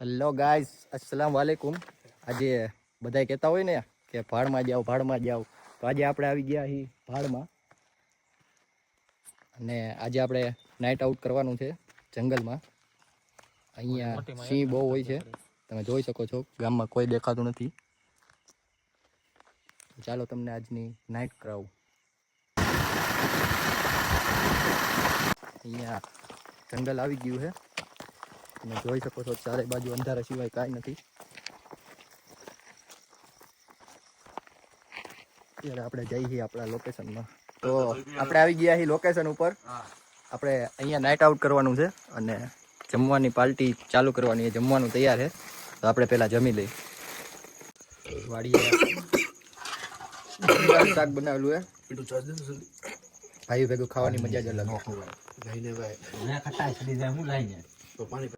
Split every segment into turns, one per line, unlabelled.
Hello guys, અસ્સલામ વાલેકુમ. આજે બધાય કહેતા હોય ને કે ભાડમાં જાઓ તો આજે આપણે આવી ગયા છીએ ભાડમાં. અને આજે આપણે નાઇટ આઉટ કરવાનું છે જંગલમાં. અહીંયા સિંહ બહુ હોય છે, તમે જોઈ શકો છો. ગામમાં કોઈ દેખાતું નથી. ચાલો તમને આજની નાઇટ કરાવું. અહીંયા જંગલ આવી ગયું છે, તમે જોઈ શકો છો. ચારે બાજુ અંધારા સિવાય કાંઈ નથી. અત્યારે આપણે જઈએ છીએ આપણા લોકેશનમાં. તો આપણે આવી ગયા છીએ લોકેશન ઉપર. આપણે અહીંયા નાઇટ આઉટ કરવાનું છે અને જમવાની પાર્ટી ચાલુ કરવાની છે. જમવાનું તૈયાર છે, તો આપણે પહેલાં જમી લઈએ. વાડીએ શાક બનાવેલું છે. ભાઈ ભેગું ખાવાની મજા જ અલગ.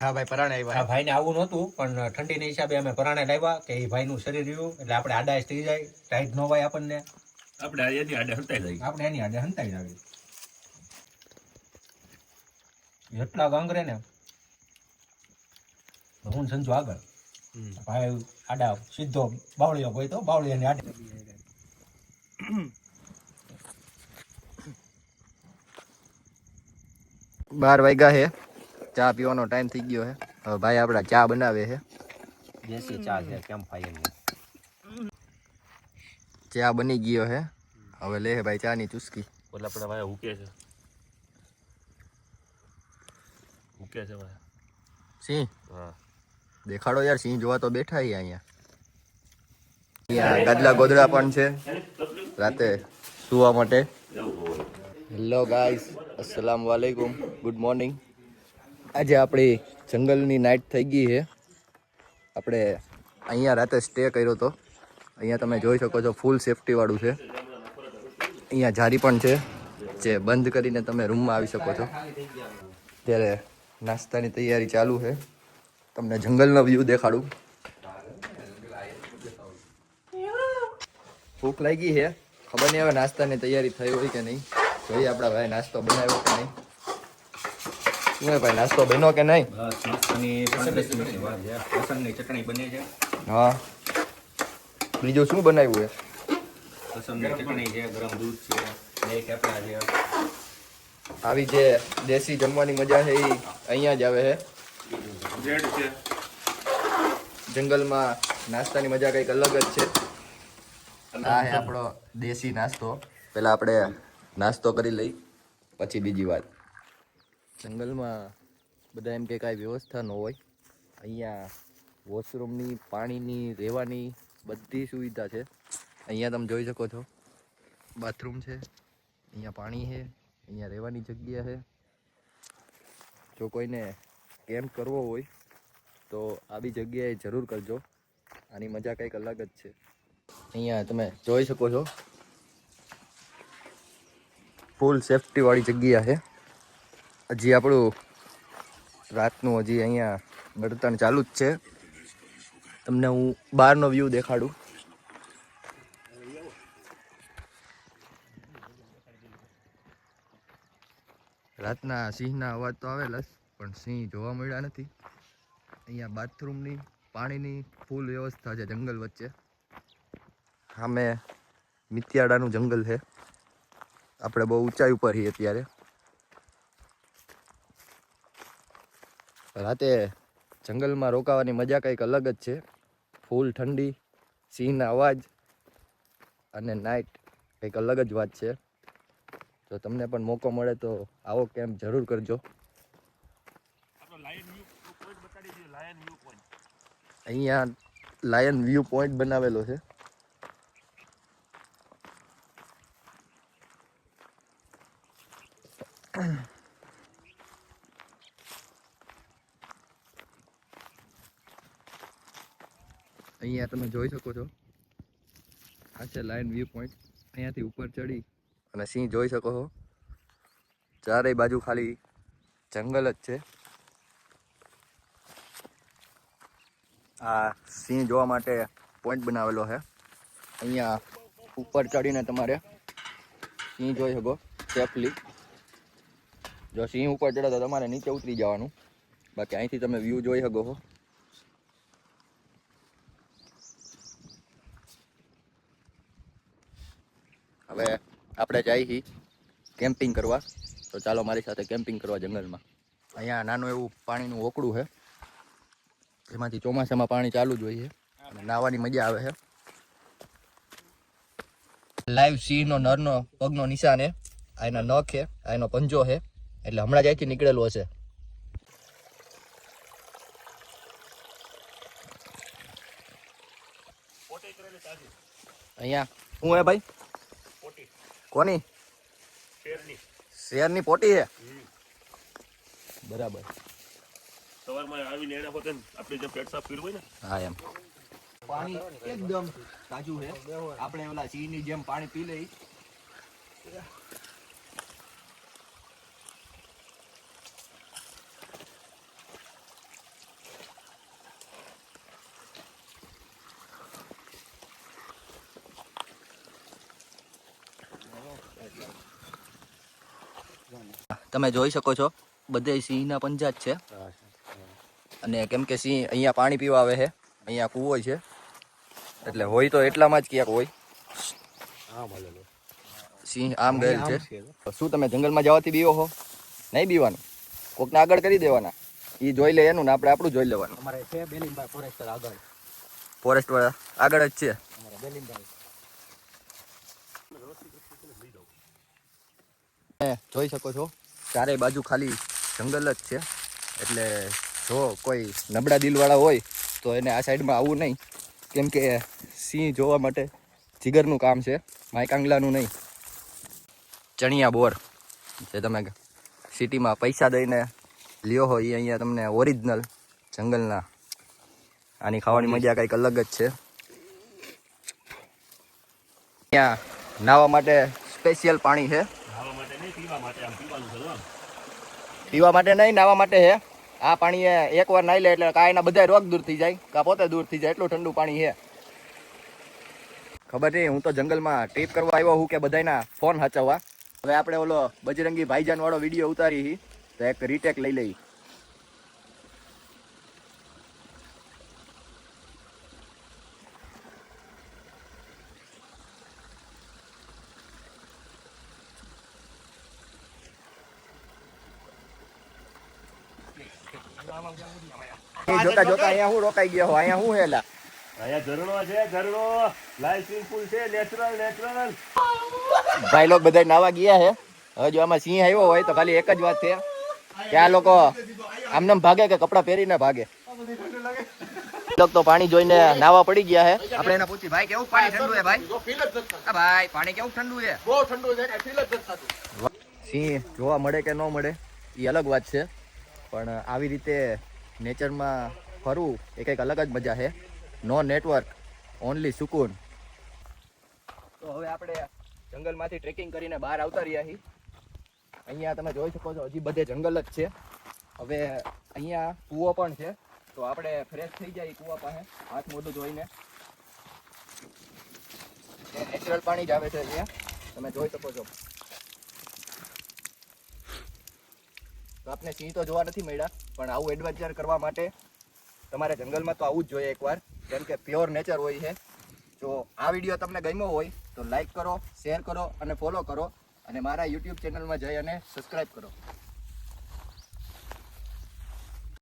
હા ભાઈ, પરાણે આવ્યા.
ભાઈ ને આવું નહોતું, પણ ઠંડીના હિસાબે અમે પરાણે લાવ્યા કે એ ભાઈ નું શરીર રહ્યું એટલે આપણે આડા થઈ જાય, ટાઈટ ન હોય આપણને. આપણે એની આડે હંતાઈ આવી એટલા ગાંગરે ને હું સંજુ આગળ ભાઈ આડા સીધો બાવળીઓ હોય તો બાવળીયાની આડે.
12 વાગ્યા છે, ચા પીવાનો ટાઈમ થઈ ગયો છે. હવે ભાઈ આપણા ચા બનાવે છે.
દેશી ચા છે, કેમ ફાયર
ચા બની ગયો છે. હવે લે ભાઈ ચાની ચુસ્કી.
બોલા આપણા ભાઈ હુકે છે ભાઈ.
સિંહ
હા,
દેખાડો યાર, સિંહ જોવા તો બેઠા છીએ અહીંયા ગાદલા ગોદડા પણ છે રાતે સુવા માટે. હેલો ગાઈસ, અસ્સલામ વાલેકુમ, ગુડ મોર્નિંગ. આજે આપણી જંગલની નાઇટ થઈ ગઈ છે. આપણે અહીંયા રાતે સ્ટે કર્યો હતો. અહીંયા તમે જોઈ શકો છો, ફૂલ સેફટી વાળું છે. અહીંયા જારી પણ છે, જે બંધ કરીને તમે રૂમમાં આવી શકો છો. ત્યારે નાસ્તાની તૈયારી ચાલુ છે. તમને જંગલનો વ્યૂ દેખાડું. ભૂખ લાગી છે, ખબર નહીં હવે નાસ્તાની તૈયારી થઈ હોય કે નહીં. જોઈએ આપણા ભાઈ નાસ્તો બનાવ્યો કે નહીં. શું ભાઈ, નાસ્તો બન્યો કે નહીં?
લસણની ચટણી બને છે.
હા, બીજું શું બનાવ્યું છે?
લસણની ચટણી છે, ગરમ દૂધ છે, બે કેપડા છે.
આવી જે દેશી જમવાની મજા છે એ અહીંયા જ આવે છે.
બ્રેડ છે.
જંગલમાં નાસ્તાની મજા કંઈક અલગ જ છે. આ છે આપણો દેશી નાસ્તો. પહેલાં આપણે નાસ્તો કરી લઈ, પછી બીજી વાત. જંગલમાં બધા એમ કે કાંઈ વ્યવસ્થા ન હોય. અહીંયા વોશરૂમની, પાણીની, રહેવાની બધી સુવિધા છે. અહીંયા તમે જોઈ શકો છો, બાથરૂમ છે, અહીંયા પાણી છે, અહીંયા રહેવાની જગ્યા છે. જો કોઈને કેમ્પ કરવો હોય તો આવી જગ્યાએ જરૂર કરજો. આની મજા કંઈક અલગ જ છે. અહીંયા તમે જોઈ શકો છો, ફૂલ સેફટી વાળી જગ્યા છે. હજી આપણું રાતનું અહીંયા બળતણ ચાલુ જ છે. તમને હું બહારનો વ્યૂ દેખાડું. રાતના સિંહના અવાજ તો આવેલા જ, પણ સિંહ જોવા મળ્યા નથી. અહીંયા બાથરૂમની, પાણીની ફૂલ વ્યવસ્થા છે જંગલ વચ્ચે. સામે મિતિયાળાનું જંગલ છે. આપણે બહુ ઊંચાઈ ઉપર છીએ અત્યારે. રાતે જંગલમાં રોકાવાની મજા કંઈક અલગ જ છે. ફૂલ ઠંડી, સિંહના અવાજ અને નાઇટ કંઈક અલગ જ વાત છે. જો તમને પણ મોકો મળે તો આવો કેમ્પ જરૂર કરજો. અહીંયા લાયન વ્યૂ પોઈન્ટ બનાવેલો છે. અહીંયા તમે જોઈ શકો છો, આ છે લાયન વ્યૂ પોઈન્ટ. અહીંયાથી ઉપર ચડી અને સિંહ જોઈ શકો છો. ચારેય બાજુ ખાલી જંગલ જ છે. આ સિંહ જોવા માટે પોઈન્ટ બનાવેલો છે. અહીંયા ઉપર ચડીને તમારે સિંહ જોઈ શકો સેફલી. જો સિંહ ઉપર ચડે તો તમારે નીચે ઉતરી જવાનું, બાકી અહીંથી તમે વ્યૂ જોઈ શકો છો. હવે આપણે જઈએ કેમ્પિંગ કરવા. તો ચાલો મારી સાથે કેમ્પિંગ કરવા જંગલમાં. અહીંયા નાનું એવું પાણીનું ઓકળું છે, એમાંથી ચોમાસામાં પાણી ચાલુ જ હોય છે અને નાહવાની મજા આવે છે. લાઈવ સિંહનો નરનો પગનો નિશાન છે, આ એના નખ છે, આ એનો પંજો છે, એટલે હમણાં જ અહીંથી નીકળેલો હશે. અહીંયા શું હે ભાઈ? કોની? શેરની પોટી છે. બરાબર.
સવારમાં આવીને એના પોતે આપણે જે પેટ સાફ કર્યું હોય ને,
હા એમ. પાણી એકદમ તાજું છે. આપણે ઓલા સિંહની જેમ પાણી પી લઈ. તમે જોઈ શકો છો બધે સિંહના પંજા જ છે. અને કેમ કે સિંહ અહીંયા પાણી પીવા આવે છે, અહીંયા કૂવો છે, એટલે હોય તો એટલામાં જ ક્યાંક હોય. સિંહ આમ ગયેલ છે. શું તમે જંગલમાં જવાથી બીવો હો? નહીં બીવાનું, કોકને આગળ કરી દેવાના. એ જોઈ લે એનું ને આપણે આપણું જોઈ લેવાનું.
અમારે છે બેલીમભાઈ ફોરેસ્ટર આગળ.
ફોરેસ્ટ વાળા આગળ જ છે.
અમારા બેલીમભાઈ
જોઈ શકો છો ચારે બાજુ ખાલી જંગલ જ છે. એટલે જો કોઈ નબળા દિલવાળા હોય તો એને આ સાઈડમાં આવવું નહીં, કેમ કે સિંહ જોવા માટે જીગરનું કામ છે, માયકાંગલાનું નહીં. ચણિયા બોર જે તમે સિટીમાં પૈસા દઈને લ્યો હોય એ અહીંયા તમને ઓરિજિનલ જંગલના. આની ખાવાની મજા કંઈક અલગ જ છે. અહીંયા નાહવા માટે સ્પેશિયલ પાણી છે.
ખાવા માટે નહીં, પીવા માટે. આમ પીવાનું છે આમ.
પીવા માટે નહીં, નાહવા માટે છે. આ પાણી એકવાર નાહી લે એટલે કાંઈના બધા રોગ દૂર થઈ જાય, કાં પોતે દૂર થઈ જાય, એટલું ઠંડુ પાણી છે. ખબર નહીં, હું તો જંગલમાં ટ્રીપ કરવા આવ્યો હું કે બધાના ફોન હચાવવા. હવે આપણે ઓલો બજરંગી ભાઈજાન વાળો વિડીયો ઉતારી તો એક રીટેક લઈ લઈ. જોતા જોતા અહીંયા હું રોકાઈ ગયો હો. અહીંયા હું હેલા
અહીંયા ઝરણો છે, ઝરણો લાઈવ સ્વિમિંગ પુલ છે, નેચરલ.
ભાઈ લોકો બધા નાવા ગયા છે. હવે જો આમાં સિંહ આવ્યો હોય તો ખાલી એક જ વાત છે કે આ લોકો આમને ભાગે કે કપડાં પહેરીને ભાગે. લોકો તો પાણી જોઈને નાવા પડી ગયા છે. આપણે એને પૂછી, ભાઈ કેવું પાણી ઠંડુ છે? ભાઈ ભાઈ પાણી કેવું ઠંડુ છે? બહુ ઠંડુ છે, કઈ ફીલ જ નથી થતું. સિંહ જોવા મળે કે ન મળે એ અલગ વાત છે, પણ આવી રીતે નેચરમાં ફરવું એ કંઈક અલગ જ મજા છે. નો નેટવર્ક, ઓનલી સુકૂન. તો હવે આપણે જંગલમાંથી ટ્રેકિંગ કરીને બહાર આવતા રહ્યા છીએ. અહીંયા તમે જોઈ શકો છો હજી બધે જંગલ જ છે. હવે અહીંયા કૂવો પણ છે, તો આપણે ફ્રેશ થઈ જાય કૂવા પાસે હાથ મોઢું ધોઈને. નેચરલ પાણી જ આવે છે અહીંયા, તમે જોઈ શકો છો. તો આપણે સિંહ તો જોવા નથી મળ્યા, પણ આવું એડવેન્ચર કરવા માટે તમારે જંગલમાં તો આવવું જ જોઈએ એકવાર, કેમ કે પ્યોર નેચર હોય છે. જો આ વિડીયો તમને ગમ્યો હોય તો લાઈક કરો, શેર કરો અને ફોલો કરો, અને મારા યુટ્યુબ ચેનલમાં જઈ અને સબસ્ક્રાઈબ કરો.